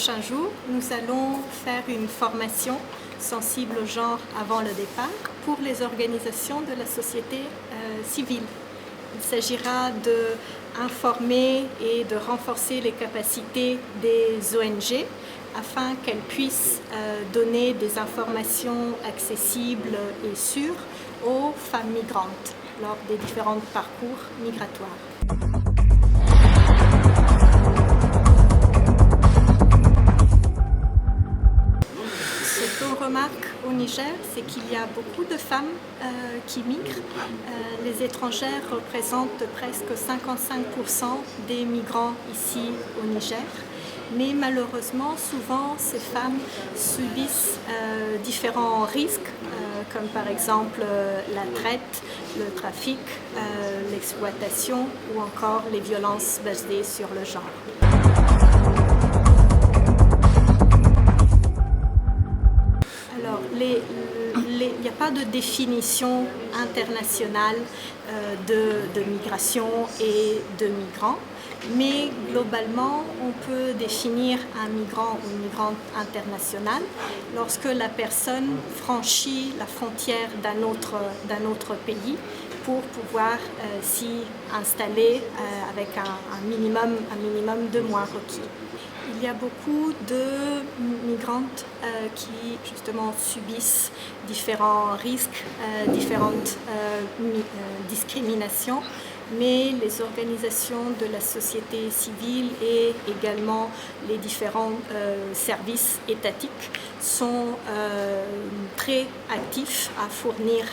prochains jours, nous allons faire une formation sensible au genre avant le départ pour les organisations de la société civile. Il s'agira d'informer et de renforcer les capacités des ONG afin qu'elles puissent donner des informations accessibles et sûres aux femmes migrantes lors des différents parcours migratoires. Ce qu'on remarque au Niger, c'est qu'il y a beaucoup de femmes qui migrent. Les étrangères représentent presque 55% des migrants ici au Niger. Mais malheureusement, souvent, ces femmes subissent différents risques, comme par exemple la traite, le trafic, l'exploitation ou encore les violences basées sur le genre. Alors, il n'y a pas de définition internationale de migration et de migrants, mais globalement, on peut définir un migrant ou une migrante internationale lorsque la personne franchit la frontière d'un autre pays pour pouvoir s'y installer avec un minimum de mois requis. Il y a beaucoup de migrantes qui justement subissent différents risques, différentes discriminations, mais les organisations de la société civile et également les différents services étatiques sont très actifs à fournir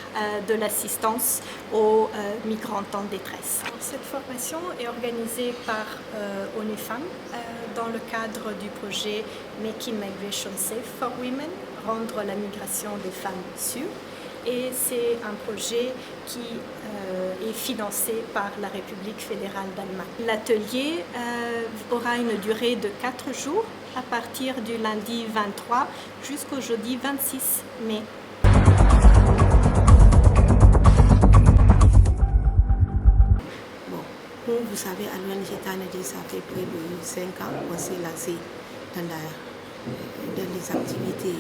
de l'assistance aux migrantes en détresse. Cette formation est organisée par ONU Femmes dans le cadre du projet Making Migration Safe for Women, rendre la migration des femmes sûre. Et c'est un projet qui est financé par la République fédérale d'Allemagne. L'atelier aura une durée de 4 jours à partir du lundi 23 jusqu'au jeudi 26 mai. Bon, vous savez, à l'ONG Tanadi, ça fait près de 5 ans qu'on s'est lancé dans les activités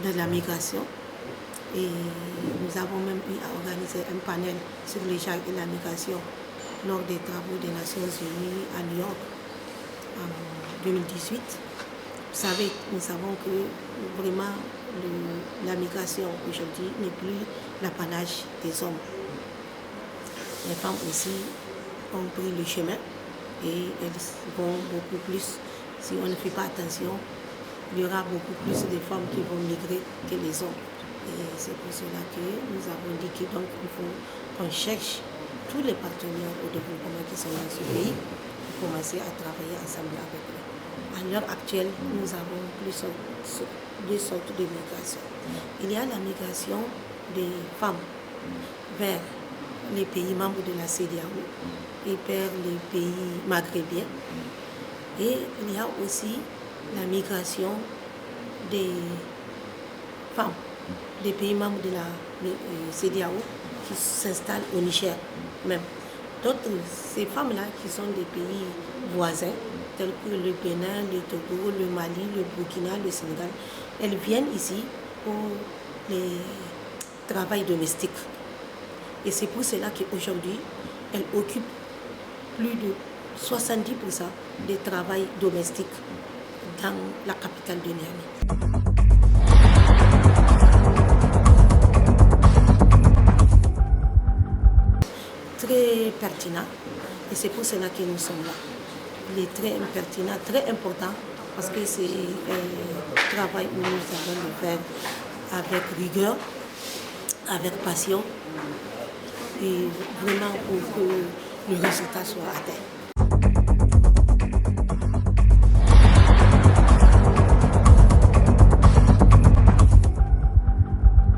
de la migration. Et nous avons même eu à organiser un panel sur les genres et la migration lors des travaux des Nations Unies à New York en 2018. Vous savez, nous savons que vraiment la migration aujourd'hui n'est plus l'apanage des hommes. Les femmes aussi ont pris le chemin et elles vont beaucoup plus, si on ne fait pas attention, il y aura beaucoup plus de femmes qui vont migrer que les hommes. Et c'est pour cela que nous avons dit qu'il faut qu'on cherche tous les partenaires au développement qui sont dans ce pays pour commencer à travailler ensemble avec eux. À l'heure actuelle, nous avons deux sortes de migration. Il y a la migration des femmes vers les pays membres de la CEDEAO et vers les pays maghrébiens. Et il y a aussi la migration des femmes des pays membres de la CEDEAO qui s'installent au Niger même. D'autres, ces femmes-là qui sont des pays voisins, tels que le Bénin, le Togo, le Mali, le Burkina, le Sénégal, elles viennent ici pour les travail domestique. Et c'est pour cela qu'aujourd'hui, elles occupent plus de 70% des travail domestiques dans la capitale de Niamey. Très pertinent et c'est pour cela que nous sommes là. Il est très pertinent, très important parce que c'est un travail où nous allons le faire avec rigueur, avec passion et vraiment pour que le résultat soit atteint.